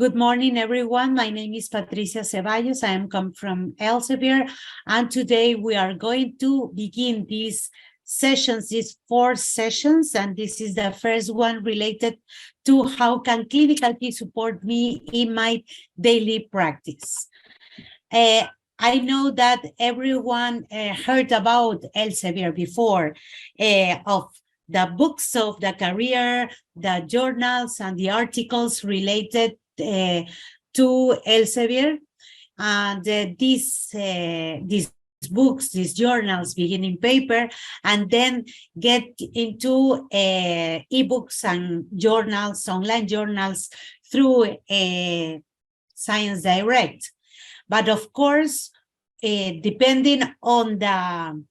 Good morning, everyone. My name is Patricia Ceballos. I am come from Elsevier, and today we are going to begin these sessions, these 4 sessions, and this is the first one related to how can ClinicalKey support me in my daily practice. I know that everyone heard about Elsevier before, of the books of the career, the journals, and the articles related to Elsevier. And these books, these journals begin in paper and then get into ebooks and journals, online journals through Science Direct. But of course, depending on the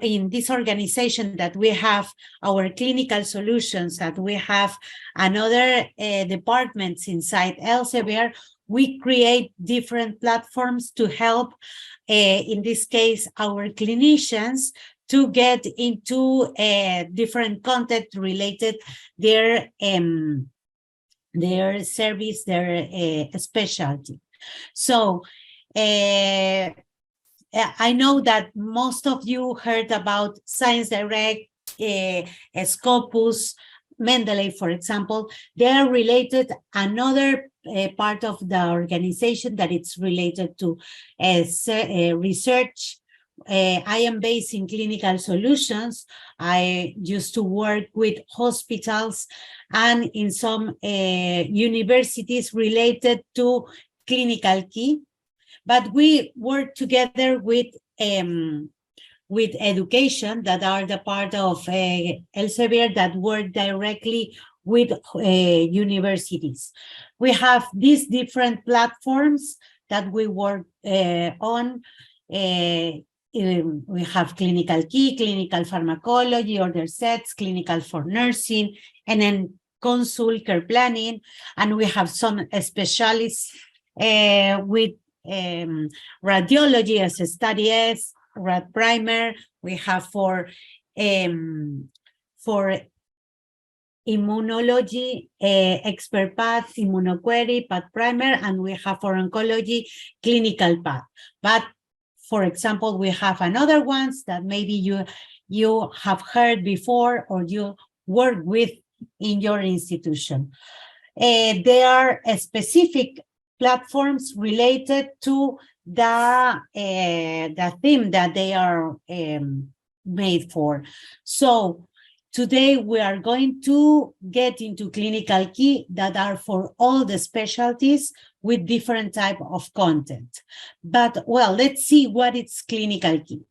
in this organization that we have our clinical solutions, that we have another departments inside Elsevier, we create different platforms to help, in this case, our clinicians to get into different content related their service, their specialty. So I know that most of you heard about Science Direct, Scopus, Mendeley, for example. They are related, another part of the organization that it's related to research. I am based in clinical solutions. I used to work with hospitals and in some universities related to ClinicalKey. But we work together with education, that are the part of Elsevier that work directly with universities. We have these different platforms that we work on. We have ClinicalKey, clinical pharmacology, order sets, clinical for nursing, and then consult care planning. And we have some specialists with radiology as a study S, rad primer. We have for immunology, expert path, immunoquery, path primer, and we have for oncology, clinical path. But for example, we have another ones that maybe you have heard before or you work with in your institution. They are a specific platforms related to the theme that they are made for. So today we are going to get into ClinicalKey that are for all the specialties with different type of content. But well, let's see what is ClinicalKey.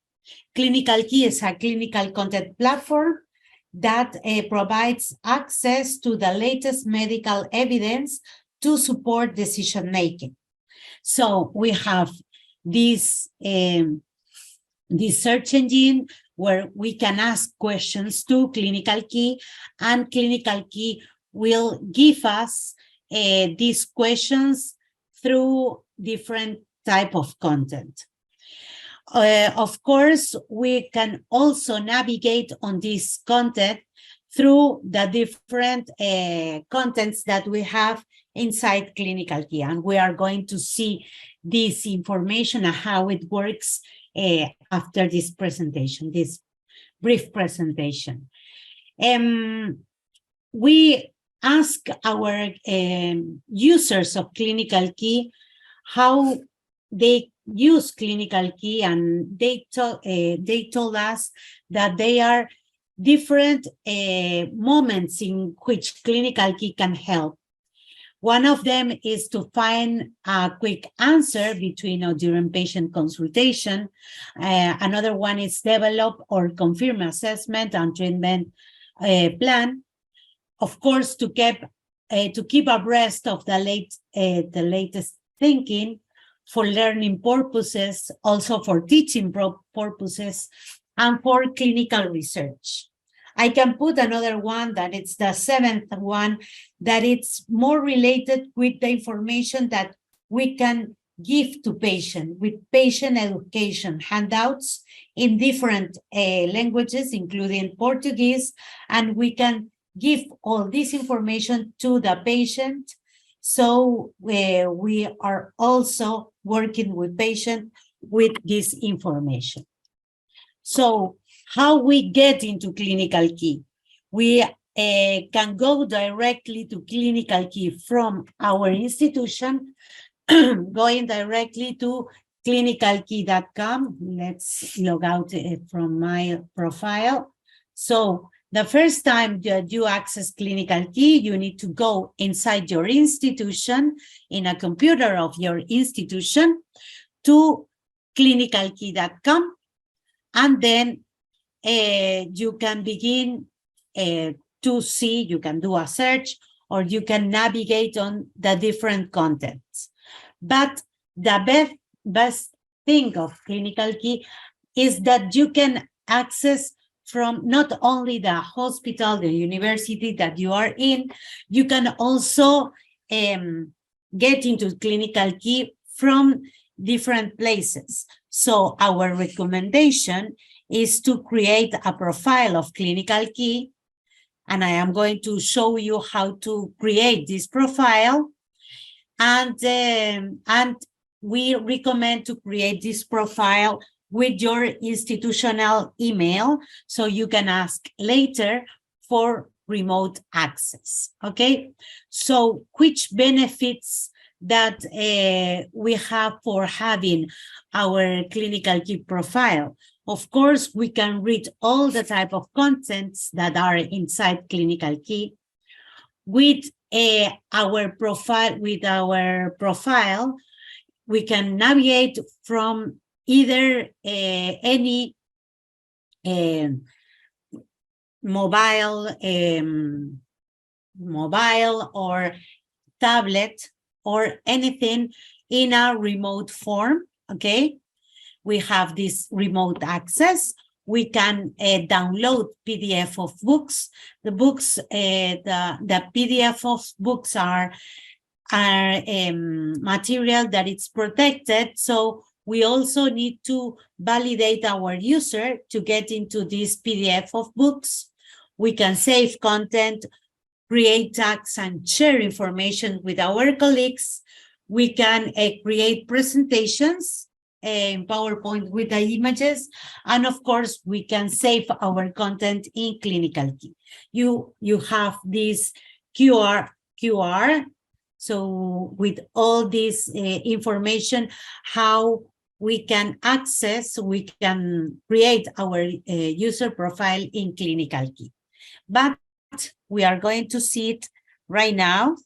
ClinicalKey is a clinical content platform that provides access to the latest medical evidence to support decision-making. So we have this search engine where we can ask questions to ClinicalKey, and ClinicalKey will give us these questions through different type of content. Of course, we can also navigate on this content through the different contents that we have inside ClinicalKey, and we are going to see this information and how it works after this presentation, this brief presentation. We ask our users of ClinicalKey how they use ClinicalKey, and they told us that they are different moments in which ClinicalKey can help. One of them is to find a quick answer between or during patient consultation. Another one is develop or confirm assessment and treatment plan. Of course, to keep abreast of the latest thinking, for learning purposes, also for teaching purposes, and for clinical research. I can put another one that it's the 7th one, that it's more related with the information that we can give to patient, with patient education handouts in different languages, including Portuguese, and we can give all this information to the patient. So we are also working with patient with this information. So how we get into ClinicalKey? We can go directly to ClinicalKey from our institution, going directly to clinicalkey.com. Let's log out from my profile. So the first time that you access ClinicalKey, you need to go inside your institution, in a computer of your institution, to clinicalkey.com, and then you can begin to see, you can do a search, or you can navigate on the different contents. But the best thing of ClinicalKey is that you can access from not only the hospital, the university that you are in, you can also get into ClinicalKey from different places. So our recommendation is to create a profile of ClinicalKey, and I am going to show you how to create this profile. And we recommend to create this profile with your institutional email, so you can ask later for remote access, okay? So which benefits that we have for having our ClinicalKey profile? Of course, we can read all the type of contents that are inside ClinicalKey. With our profile, we can navigate from either any mobile or tablet or anything in a remote form, okay? We have this remote access. We can download PDF of books. The books, the PDF of books are material that it's protected. So we also need to validate our user to get into this PDF of books. We can save content, create tags, and share information with our colleagues. We can create presentations in PowerPoint with the images, and of course we can save our content in ClinicalKey. You have this QR, so with all this information, how we can access, we can create our user profile in ClinicalKey. But we are going to see it right now,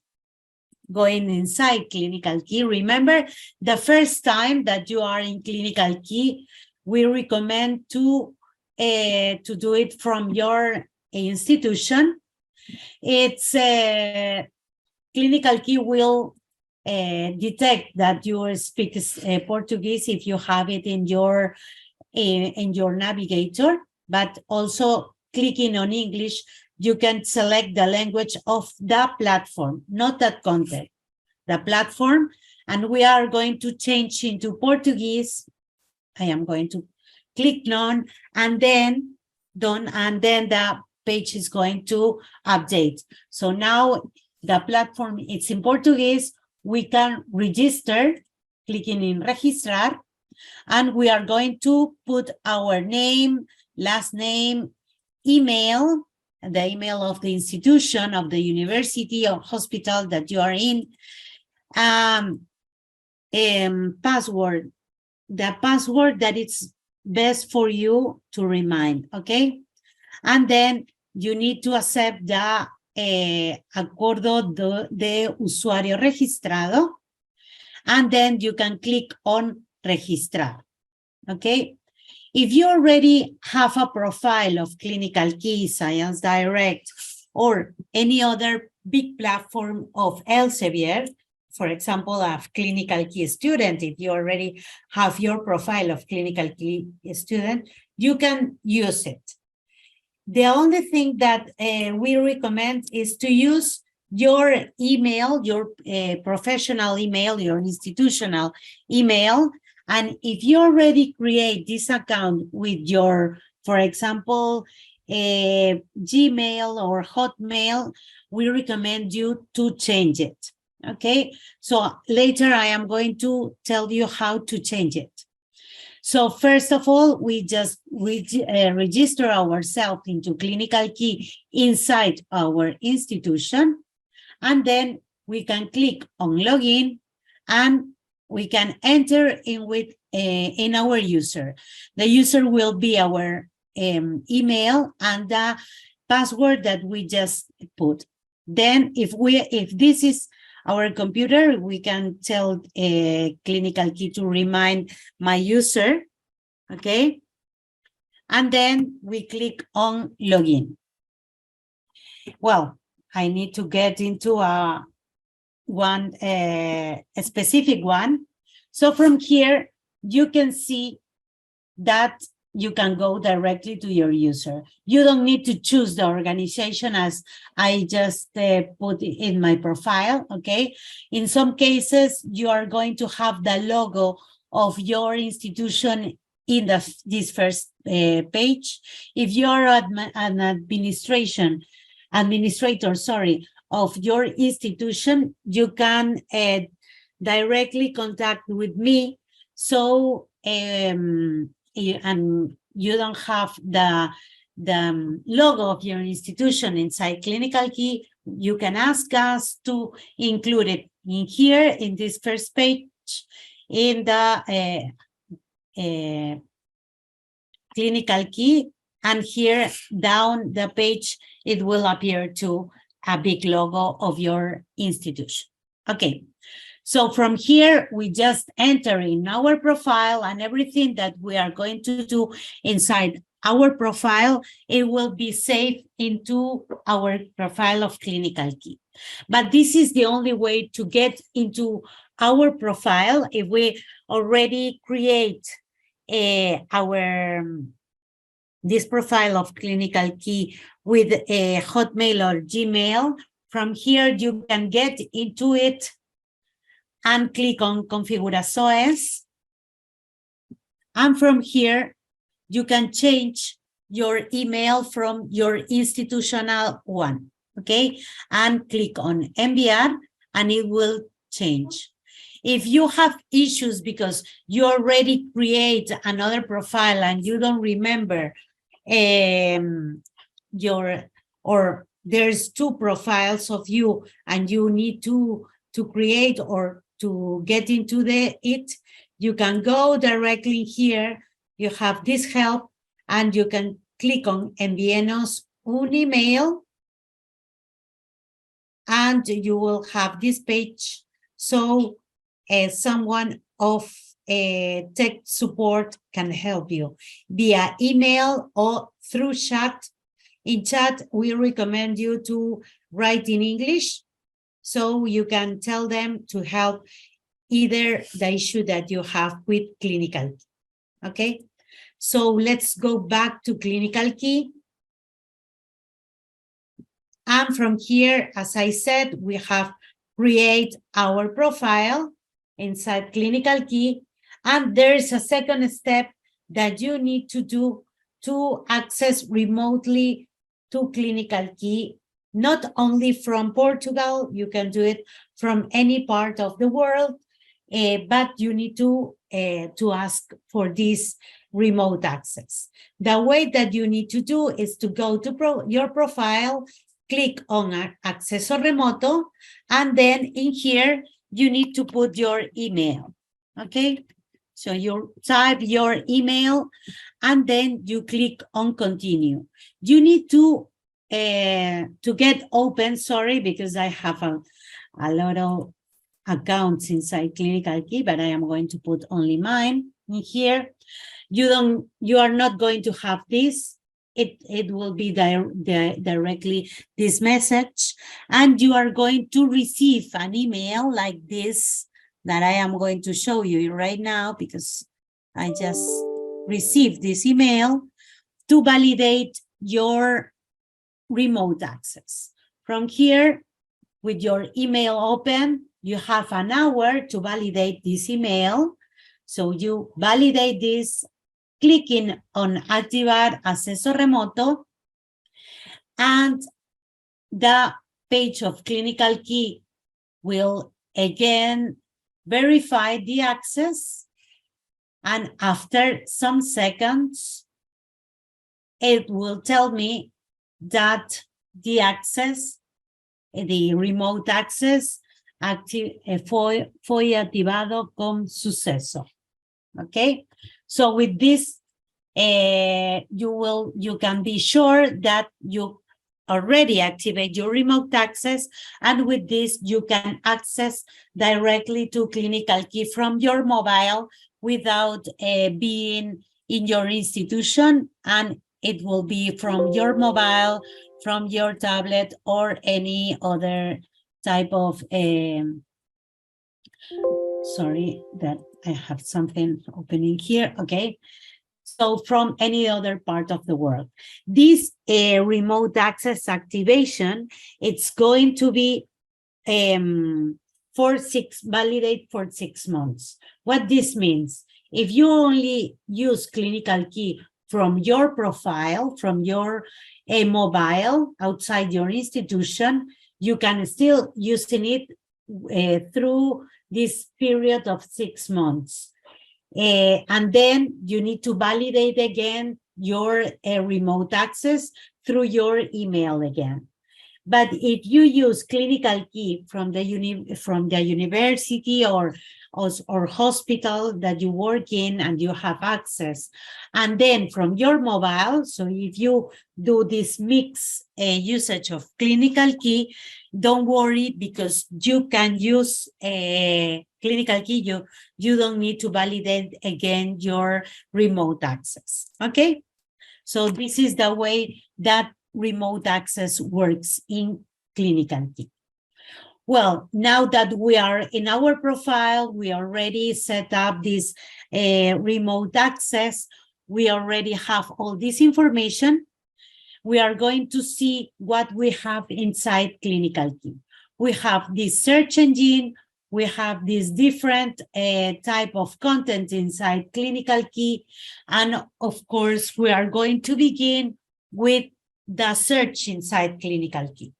going inside ClinicalKey. Remember, the first time that you are in ClinicalKey, we recommend to do it from your institution. It's ClinicalKey will detect that you speak Portuguese if you have it in your navigator, but also clicking on English, you can select the language of the platform, not that content, the platform. And we are going to change into Portuguese. I am going to click on, and then done, and then the page is going to update. So now the platform, it's in Portuguese. We can register, clicking in registrar, and we are going to put our name, last name, email, the email of the institution, of the university or hospital that you are in, password, the password that it's best for you to remind, okay? And then you need to accept the acuerdo de usuario registrado, and then you can click on registrar, okay? If you already have a profile of ClinicalKey, Science Direct, or any other big platform of Elsevier, for example, a ClinicalKey student, if you already have your profile of ClinicalKey student, you can use it. The only thing that we recommend is to use your email, your professional email, your institutional email. And if you already create this account with your, for example, Gmail or Hotmail, we recommend you to change it. Okay, so later I am going to tell you how to change it. So first of all, we just register ourselves into ClinicalKey inside our institution, and then we can click on login, and we can enter in our user. The user will be our email and the password that we just put. Then if this is our computer, we can tell ClinicalKey to remind my user, okay? And then we click on login. Well, I need to get into a specific one. So from here, you can see that you can go directly to your user. You don't need to choose the organization as I just put in my profile, okay? In some cases, you are going to have the logo of your institution in this first page. If you're an administrator, of your institution, you can directly contact with me. So, and you don't have the logo of your institution inside ClinicalKey, you can ask us to include it in here in this first page in the ClinicalKey, and here down the page it will appear to a big logo of your institution. Okay, so from here we just enter in our profile, and everything that we are going to do inside our profile, it will be saved into our profile of ClinicalKey. But this is the only way to get into our profile. If we already create this profile of ClinicalKey with a Hotmail or Gmail, from here you can get into it and click on Configurações. And from here, you can change your email from your institutional one, okay? And click on Enviar, and it will change. If you have issues because you already create another profile and you don't remember or there's two profiles of you and you need to create or to get into it, you can go directly here. You have this help, and you can click on Envíenos un email, and you will have this page. So someone of tech support can help you via email or through chat. In chat, we recommend you to write in English, so you can tell them to help either the issue that you have with ClinicalKey. Okay, so let's go back to ClinicalKey. And from here, as I said, we have create our profile inside ClinicalKey, and there's a second step that you need to do to access remotely to ClinicalKey, not only from Portugal, you can do it from any part of the world, but you need to ask for this remote access. The way that you need to do is to go to your profile, click on Acceso Remoto, and then in here, you need to put your email, okay? So you type your email, and then you click on Continue. You need to get open, sorry, because I have a lot of accounts inside ClinicalKey, but I am going to put only mine in here. You are not going to have this. It will be directly this message, and you are going to receive an email like this that I am going to show you right now, because I just received this email to validate your remote access. From here, with your email open, you have an hour to validate this email. So you validate this, clicking on Activar Acceso Remoto, And the page of ClinicalKey will again verify the access. And after some seconds, it will tell me that the access, the remote access, fue activado con suceso. Okay, so with this, you can be sure that you already activate your remote access, and with this you can access directly to ClinicalKey from your mobile without being in your institution, and it will be from your mobile, from your tablet, or any other type of sorry that I have something opening here. Okay, so from any other part of the world. This remote access activation, it's going to be validate for 6 months. What this means, if you only use ClinicalKey from your profile, from your mobile outside your institution, you can still using it through this period of 6 months. And then you need to validate again your remote access through your email again. But if you use ClinicalKey from the university or hospital that you work in and you have access, and then from your mobile, so if you do this mix usage of ClinicalKey, don't worry, because you can use ClinicalKey. You don't need to validate again your remote access. Okay, so this is the way that remote access works in ClinicalKey. Well, now that we are in our profile, we already set up this remote access. We already have all this information. We are going to see what we have inside ClinicalKey. We have this search engine. We have this different type of content inside ClinicalKey. And of course, we are going to begin with the search inside ClinicalKey.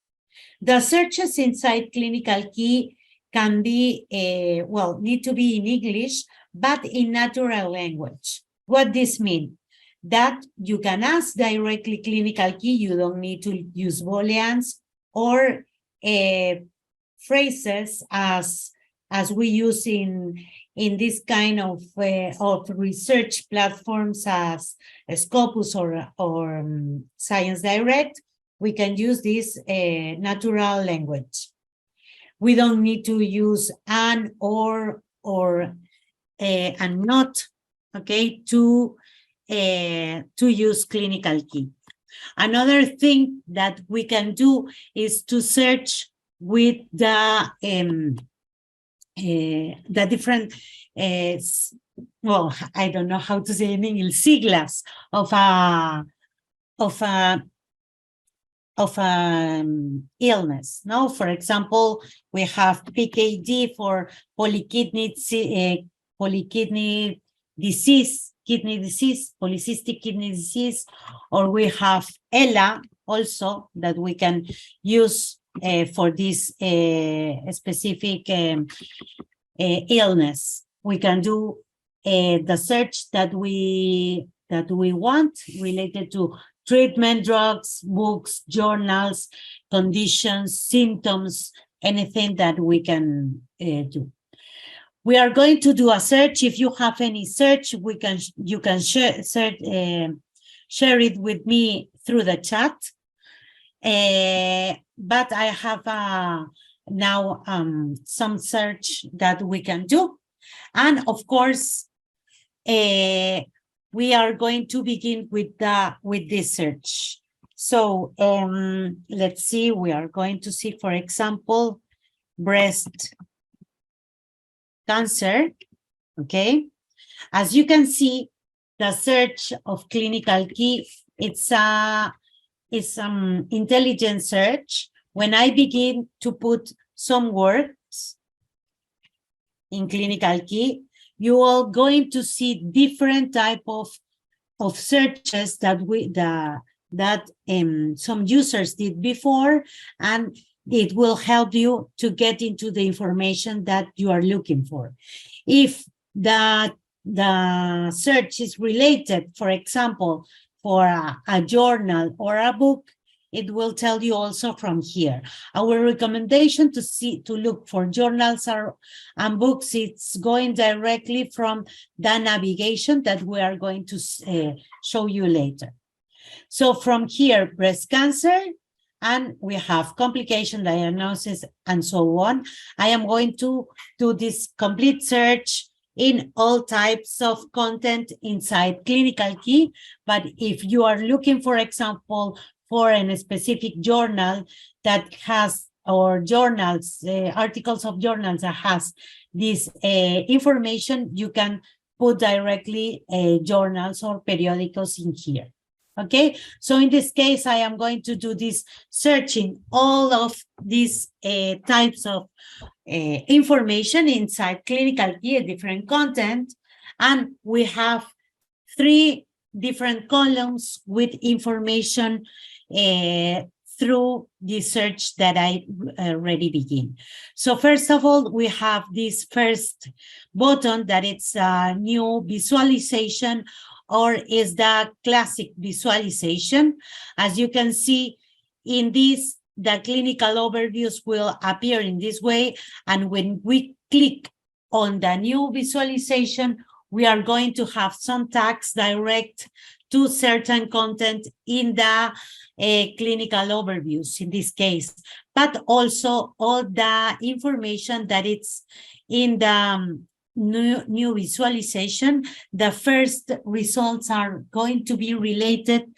The searches inside ClinicalKey can be, need to be in English, but in natural language. What this means? That you can ask directly ClinicalKey. You don't need to use booleans or phrases as we use in this kind of research platforms as Scopus or Science Direct. We can use this natural language. We don't need to use an, or and not, okay, to use ClinicalKey. Another thing that we can do is to search with the different, I don't know how to say in English, siglas of illness. No, for example, we have PKD for polykidney disease, polycystic kidney disease, or we have ELA also that we can use for this specific illness. We can do the search that we want related to treatment, drugs, books, journals, conditions, symptoms, anything that we can do. We are going to do a search. If you have any search, you can share it with me through the chat. But I have now some search that we can do. And of course, we are going to begin with this search. So let's see, we are going to see, for example, breast cancer, okay? As you can see, the search of ClinicalKey, it's intelligent search. When I begin to put some words in ClinicalKey, you are going to see different type of searches that that some users did before, and it will help you to get into the information that you are looking for. If the search is related, for example, for a journal or a book, it will tell you also from here. Our recommendation to look for journals and books, it's going directly from the navigation that we are going to show you later. So from here, breast cancer, and we have complication diagnosis and so on. I am going to do this complete search in all types of content inside ClinicalKey. But if you are looking, for example, for a specific journal that has, or journals, articles of journals that has this information, you can put directly journals or periodicals in here. Okay, so in this case, I am going to do this searching all of these types of information inside ClinicalKey, different content, and we have 3 different columns with information through the search that I already begin. So first of all, we have this first button that it's a new visualization, or is the classic visualization. As you can see in this, the clinical overviews will appear in this way. And when we click on the new visualization, we are going to have some tags direct to certain content in the clinical overviews in this case, but also all the information that it's in the new visualization. The first results are going to be related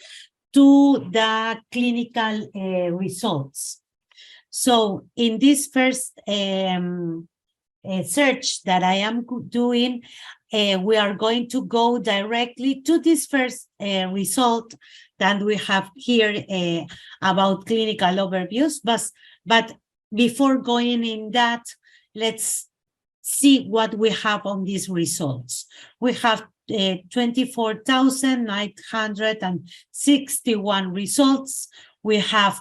to the clinical results. So in this first search that I am doing, we are going to go directly to this first result that we have here about clinical overviews. But before going in that, let's see what we have on these results. We have 24,961 results. We have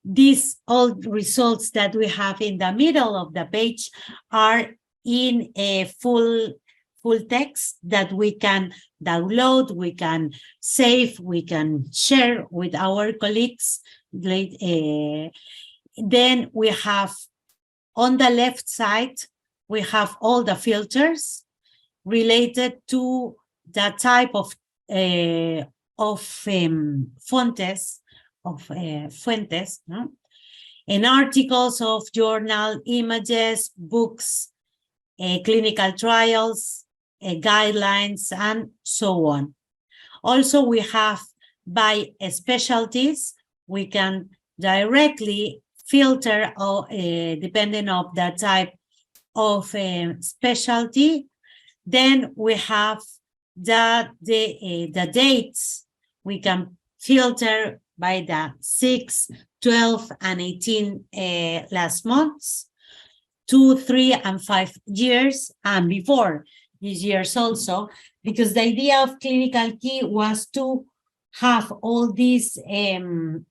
these old results that we have in the middle of the page are in a full text that we can download, we can save, we can share with our colleagues. Then we have on the left side, we have all the filters related to the type of fuentes, no? In articles of journal, images, books, clinical trials, guidelines, and so on. Also, we have by specialties, we can directly filter depending on the type of specialty. Then we have the dates. We can filter by the 6, 12, and 18 last months, 2, 3, and 5 years, and before these years also, because the idea of ClinicalKey was to have all this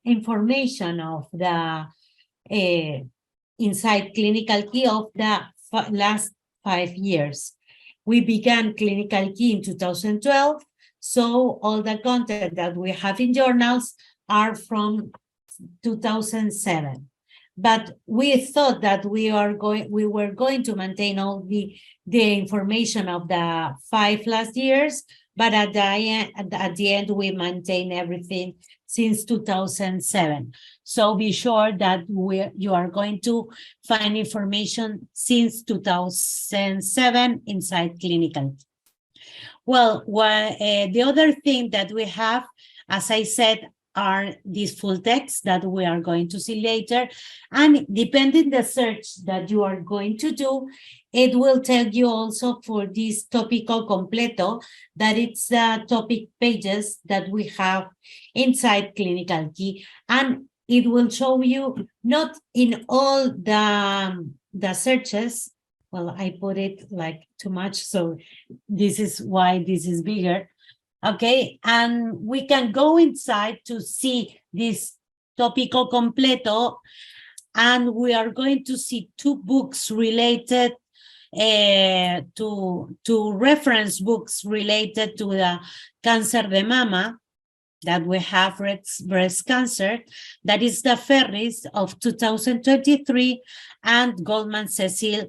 information of the inside ClinicalKey of the last 5 years. We began ClinicalKey in 2012, so all the content that we have in journals are from 2007. But we thought that we were going to maintain all the information of the 5 last years, but at the end we maintain everything since 2007. So be sure that you are going to find information since 2007 inside ClinicalKey. Well, the other thing that we have, as I said, are these full texts that we are going to see later. And depending the search that you are going to do, it will tell you also for this tópico completo that it's the topic pages that we have inside ClinicalKey. And it will show you not in all the searches. Well, I put it like too much, so this is why this is bigger. Okay, and we can go inside to see this tópico completo, and we are going to see two books related to reference books related to the cancer de mama that we have breast cancer. That is the Ferris of 2023 and Goldman Cecil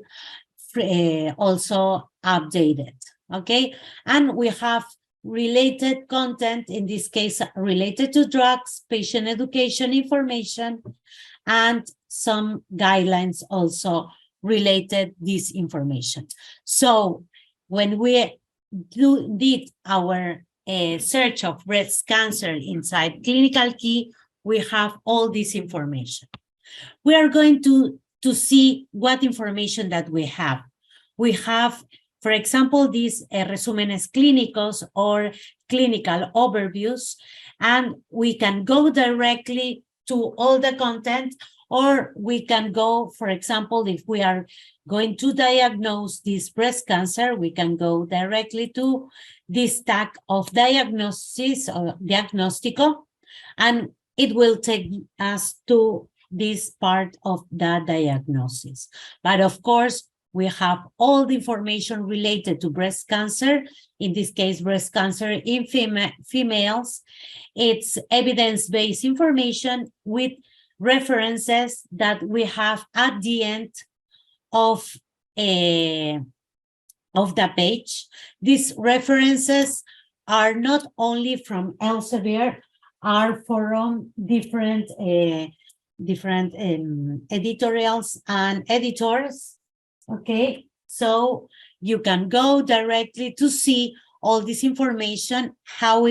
also updated. Okay, and we have related content, in this case related to drugs, patient education information, and some guidelines also related this information. So when we did our search of breast cancer inside ClinicalKey, we have all this information. We are going to see what information that we have. We have, for example, these resúmenes clínicos or clinical overviews, and we can go directly to all the content, or we can go, for example, if we are going to diagnose this breast cancer, we can go directly to this tag of diagnosis or diagnóstico, and it will take us to this part of the diagnosis. But of course, we have all the information related to breast cancer, in this case, breast cancer in females. It's evidence-based information with references that we have at the end of the page. These references are not only from Elsevier, are from different editorials and editors. Okay, so you can go directly to see all this information, how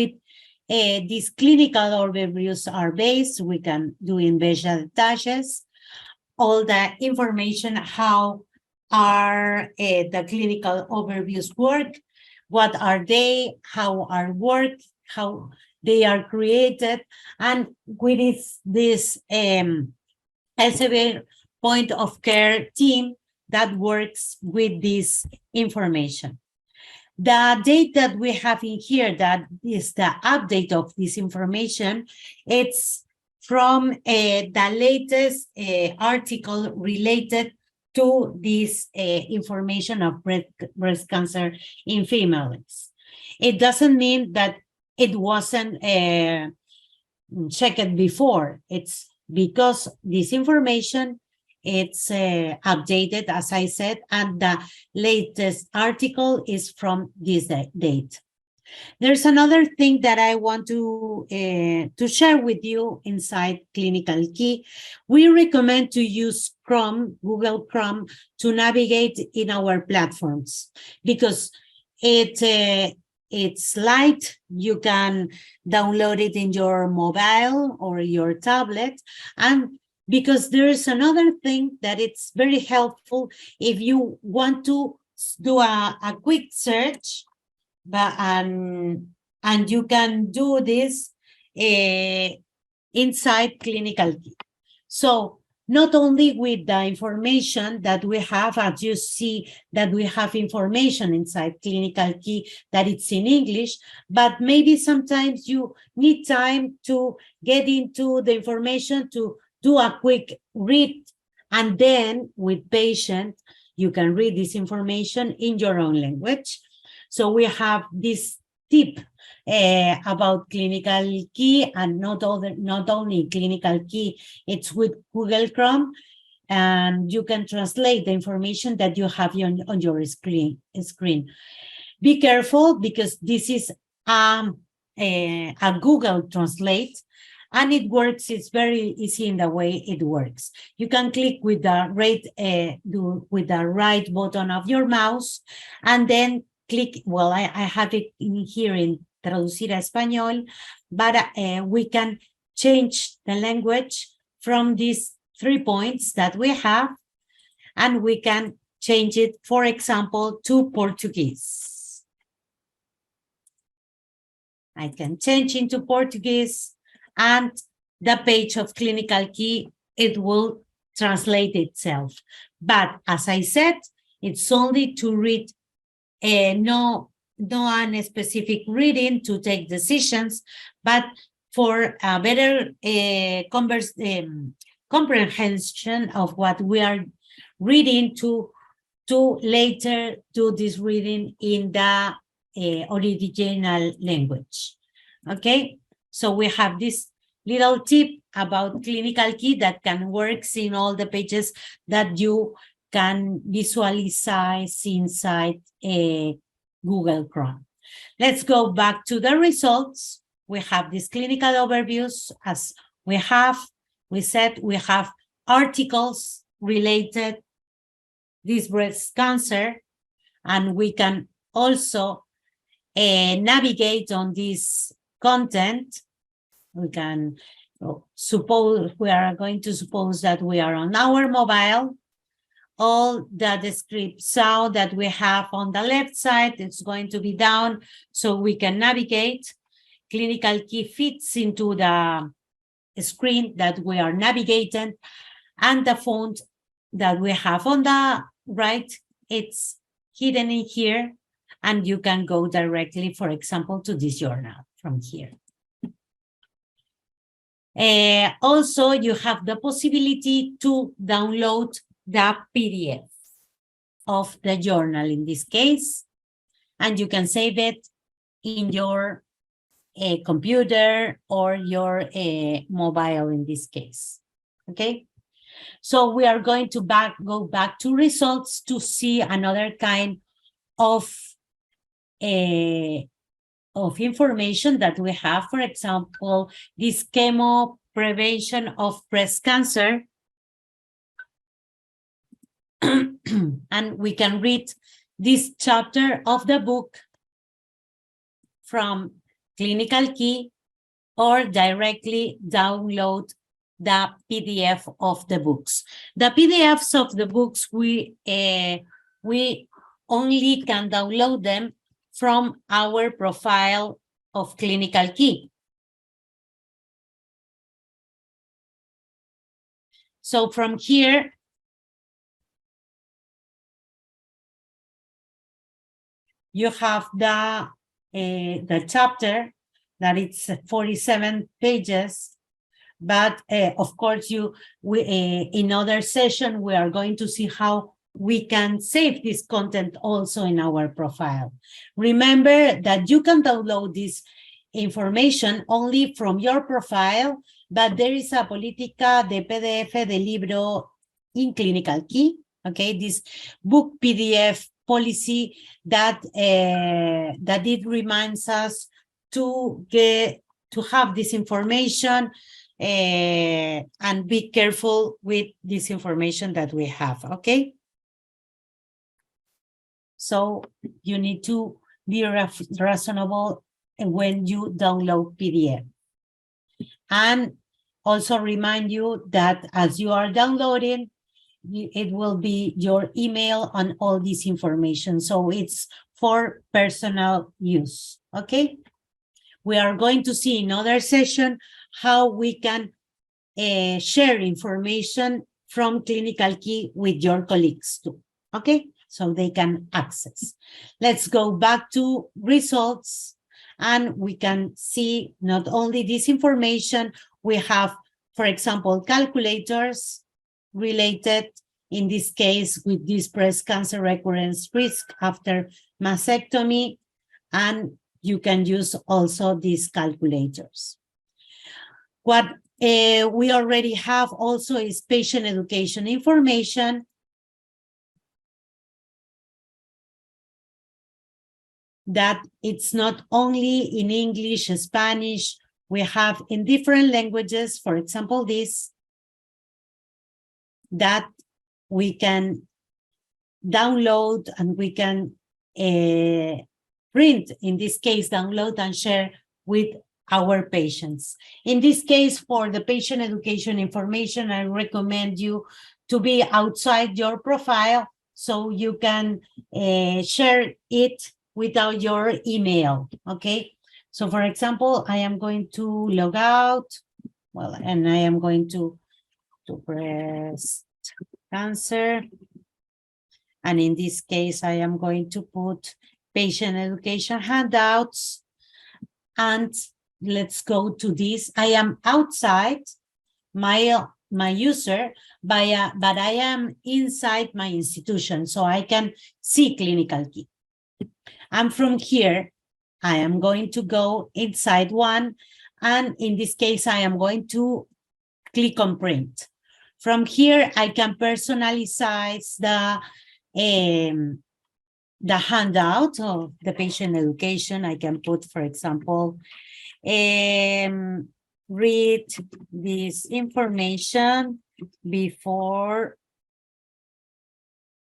these clinical overviews are based. We can do in Beja detalles, all the information, how are the clinical overviews work, what are they, how are work, how they are created, and with this Elsevier point of care team that works with this information. The date that we have in here, that is the update of this information, it's from the latest article related to this information of breast cancer in females. It doesn't mean that it wasn't checked before. It's because this information, it's updated, as I said, and the latest article is from this date. There's another thing that I want to share with you inside ClinicalKey. We recommend to use Chrome, Google Chrome, to navigate in our platforms because it's light. You can download it in your mobile or your tablet, and because there is another thing that it's very helpful if you want to do a quick search, but and you can do this inside ClinicalKey. So not only with the information that we have, as you see that we have information inside ClinicalKey that it's in English, but maybe sometimes you need time to get into the information to do a quick read, and then with patience, you can read this information in your own language. So we have this tip about ClinicalKey, and not only ClinicalKey, it's with Google Chrome, and you can translate the information that you have on your screen. Be careful, because this is a Google Translate, and it works. It's very easy in the way it works. You can click with the right button of your mouse, and then click. Well, I have it in here in Traducir a Español, but we can change the language from these 3 points that we have, and we can change it, for example, to Portuguese. I can change into Portuguese, and the page of ClinicalKey, it will translate itself. But as I said, it's only to read, no specific reading to take decisions, but for a better comprehension of what we are reading to later do this reading in the original language. Okay, so we have this little tip about ClinicalKey that can work in all the pages that you can visualize inside Google Chrome. Let's go back to the results. We have these clinical overviews as we said we have articles related this breast cancer, and we can also navigate on this content. We can we are going to suppose that we are on our mobile. All the script sound that we have on the left side, it's going to be down so we can navigate. ClinicalKey fits into the screen that we are navigating, and the font that we have on the right, it's hidden in here, and you can go directly, for example, to this journal from here. Also, you have the possibility to download the PDF of the journal in this case, and you can save it in your computer or your mobile in this case. Okay, so we are going to go back to results to see another kind of information that we have. For example, this chemo prevention of breast cancer. And we can read this chapter of the book from ClinicalKey or directly download the PDF of the books. The PDFs of the books, we only can download them from our profile of ClinicalKey. So from here, you have the chapter that it's 47 pages, but of course in other session we are going to see how we can save this content also in our profile. Remember that you can download this information only from your profile, but there is a política de PDF de libro in ClinicalKey. Okay, this book PDF policy that it reminds us to have this information and be careful with this information that we have. Okay, so you need to be reasonable when you download PDF, and also remind you that as you are downloading, it will be your email on all this information. So it's for personal use. Okay, we are going to see in another session how we can share information from ClinicalKey with your colleagues too. Okay, so they can access. Let's go back to results, and we can see not only this information, we have, for example, calculators related, in this case, with this breast cancer recurrence risk after mastectomy, and you can use also these calculators. What we already have also is patient education information. That it's not only in English, Spanish, we have in different languages, for example, this, that we can download and we can print, in this case, download and share with our patients. In this case, for the patient education information, I recommend you to be outside your profile so you can share it without your email, okay? So for example, I am going to log out, well, and I am going to breast cancer. And in this case, I am going to put patient education handouts. And let's go to this. I am outside my user, but I am inside my institution, so I can see ClinicalKey. And from here, I am going to go inside one, and in this case, I am going to click on print. From here, I can personalize the handout of the patient education. I can put, for example, read this information before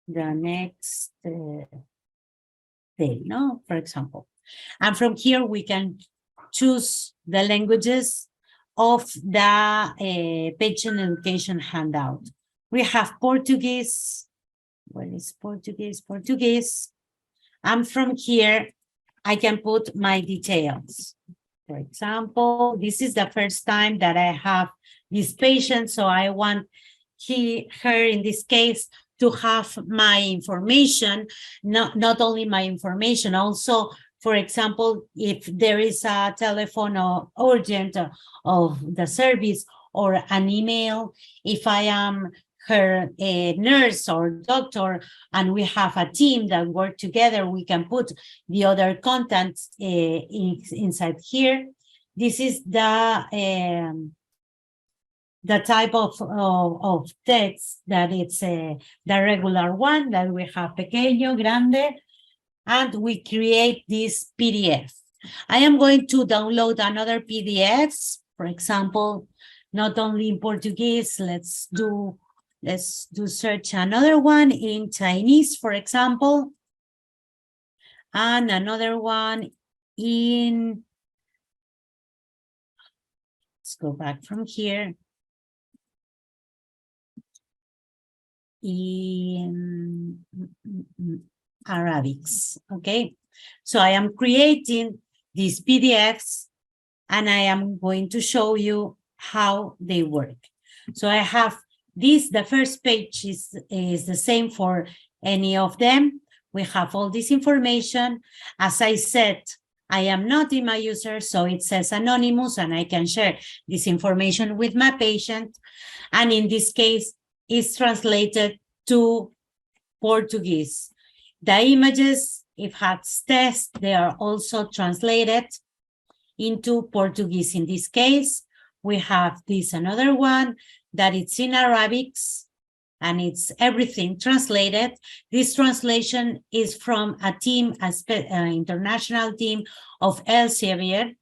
the next day, no, for example. And from here, we can choose the languages of the patient education handout. We have Portuguese. What is Portuguese? Portuguese. And from here, I can put my details. For example, this is the first time that I have this patient, so I want her in this case to have my information, not only my information, also, for example, if there is a telephone or urgent of the service or an email, if I am her nurse or doctor, and we have a team that work together, we can put the other contents inside here. This is the type of text that it's the regular one that we have pequeño, grande, and we create this PDF. I am going to download another PDFs, for example, not only in Portuguese, let's do search another one in Chinese, for example, and another one in, let's go back from here, in Arabics, okay? So I am creating these PDFs, and I am going to show you how they work. So I have this, the first page is the same for any of them. We have all this information. As I said, I am not in my user, so it says anonymous, and I can share this information with my patient. And in this case, it's translated to Portuguese. The images, if has test, they are also translated into Portuguese. In this case, we have this another one that it's in Arabics, and it's everything translated. This translation is from a team, an international team of Elsevier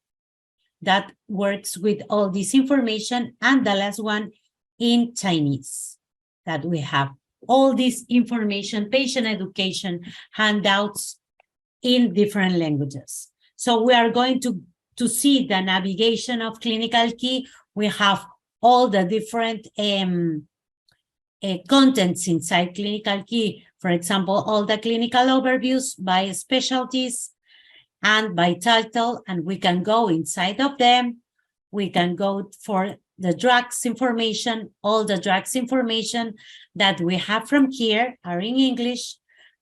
that works with all this information. And the last one in Chinese, that we have all this information, patient education handouts in different languages. So we are going to see the navigation of ClinicalKey. We have all the different contents inside ClinicalKey. For example, all the clinical overviews by specialties and by title, and we can go inside of them. We can go for the drugs information. All the drugs information that we have from here are in English.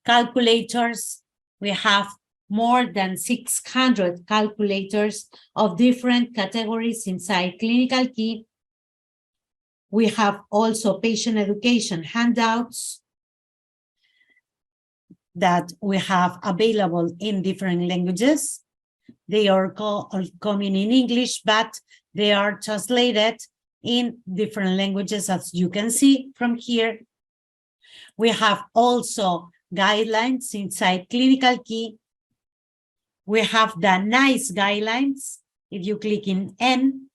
Calculators, we have more than 600 calculators of different categories inside ClinicalKey. We have also patient education handouts that we have available in different languages. They are coming in English, but they are translated in different languages, as you can see from here. We have also guidelines inside ClinicalKey. We have the NICE guidelines. If you click in N,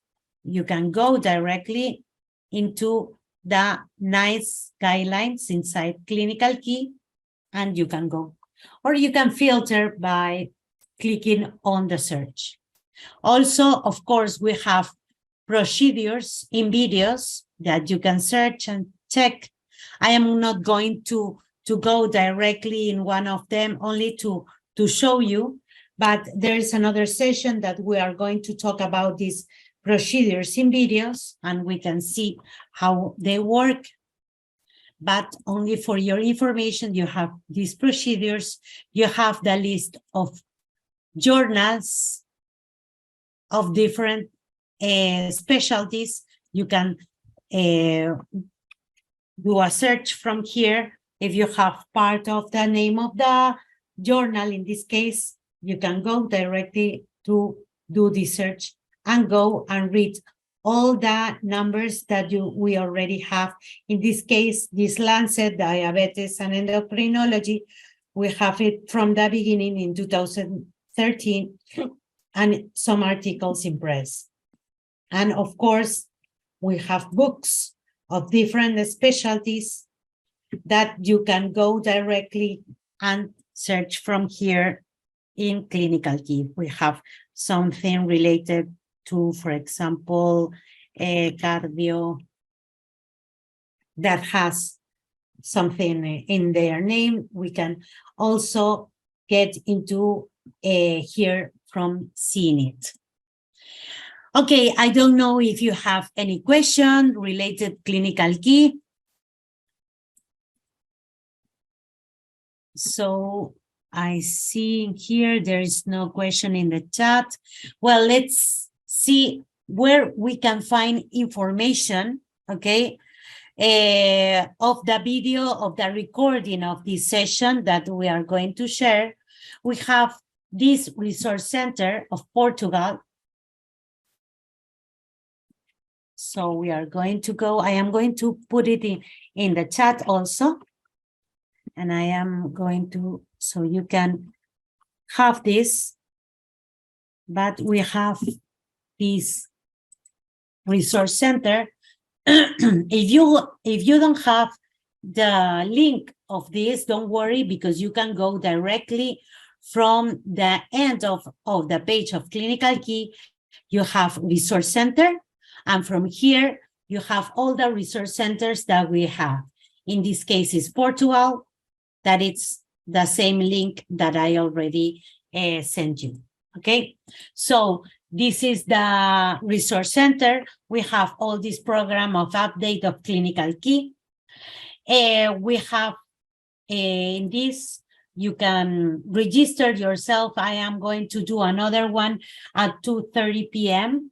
you can go directly into the NICE guidelines inside ClinicalKey, and you can go. Or you can filter by clicking on the search. Also, of course, we have procedures in videos that you can search and check. I am not going to go directly in one of them, only to show you, but there is another session that we are going to talk about these procedures in videos, and we can see how they work. but only for your information, you have these procedures. You have the list of journals of different specialties. You can do a search from here. If you have part of the name of the journal, in this case, you can go directly to do the search and go and read all the numbers that we already have. In this case, this Lancet, Diabetes and Endocrinology, we have it from the beginning in 2013, and some articles in press. And of course, we have books of different specialties that you can go directly and search from here in ClinicalKey. We have something related to, for example, cardio that has something in their name. We can also get into here from seeing it. Okay, I don't know if you have any question related ClinicalKey. So I see here there is no question in the chat. Well, let's see where we can find information, okay, of the video, of the recording of this session that we are going to share. We have this resource center of Portugal. So we are going to go, I am going to put it in the chat also. And I am going to, so you can have this, but we have this resource center. If you don't have the link of this, don't worry, because you can go directly from the end of the page of ClinicalKey. You have resource center, and from here you have all the resource centers that we have. In this case is Portugal. That it's the same link that I already sent you, okay? So this is the resource center. We have all this program of update of ClinicalKey. We have in this, you can register yourself. I am going to do another one at 2:30 p.m.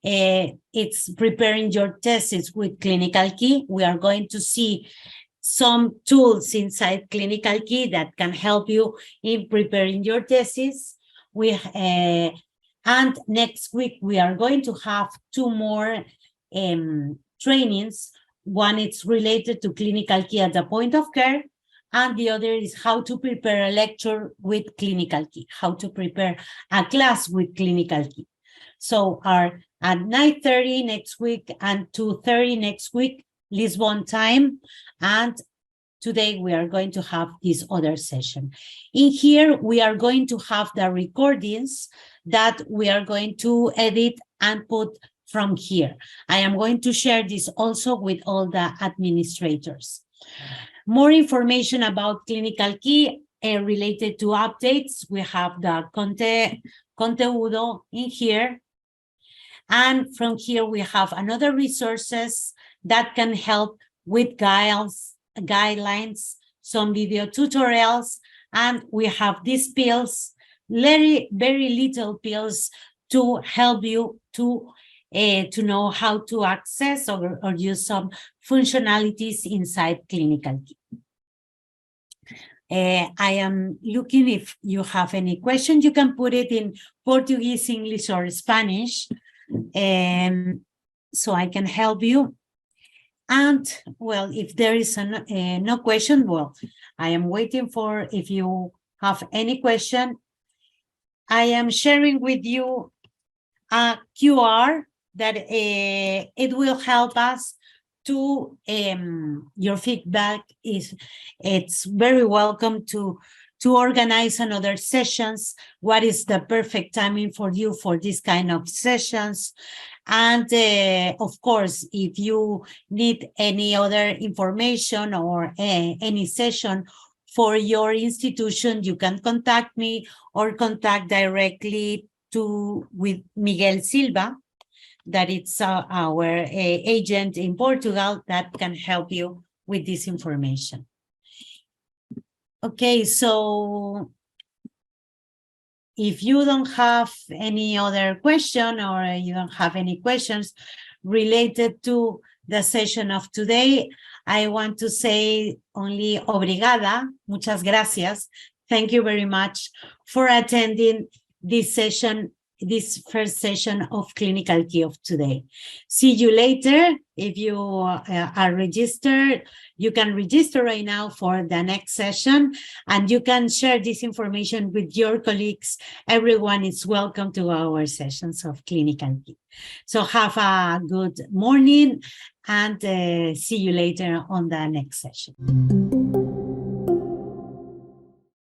It's preparing your tests with ClinicalKey. We are going to see some tools inside ClinicalKey that can help you in preparing your thesis. And next week, we are going to have 2 more trainings. One is related to ClinicalKey at the point of care, and the other is how to prepare a lecture with ClinicalKey, how to prepare a class with ClinicalKey. So are at 9:30 next week and 2:30 next week, Lisbon time, and today we are going to have this other session. In here, we are going to have the recordings that we are going to edit and put from here. I am going to share this also with all the administrators. More information about ClinicalKey related to updates, we have the conteúdo in here. And from here, we have another resources that can help with guidelines, some video tutorials, and we have these pills, very little pills to help you to know how to access or use some functionalities inside ClinicalKey. I am looking if you have any questions. You can put it in Portuguese, English, or Spanish, so I can help you. And, well, if there is no question, well, I am waiting for if you have any question. I am sharing with you a QR that it will help us to, your feedback it's very welcome to organize another sessions. What is the perfect timing for you for this kind of sessions? And of course, if you need any other information or any session for your institution, you can contact me or contact directly with Miguel Silva, that it's our agent in Portugal that can help you with this information. Okay, so if you don't have any other question or you don't have any questions related to the session of today, I want to say only obrigada, muchas gracias. Thank you very much for attending this session, this first session of ClinicalKey of today. See you later. If you are registered, you can register right now for the next session, and you can share this information with your colleagues. Everyone is welcome to our sessions of ClinicalKey. So have a good morning, and see you later on the next session.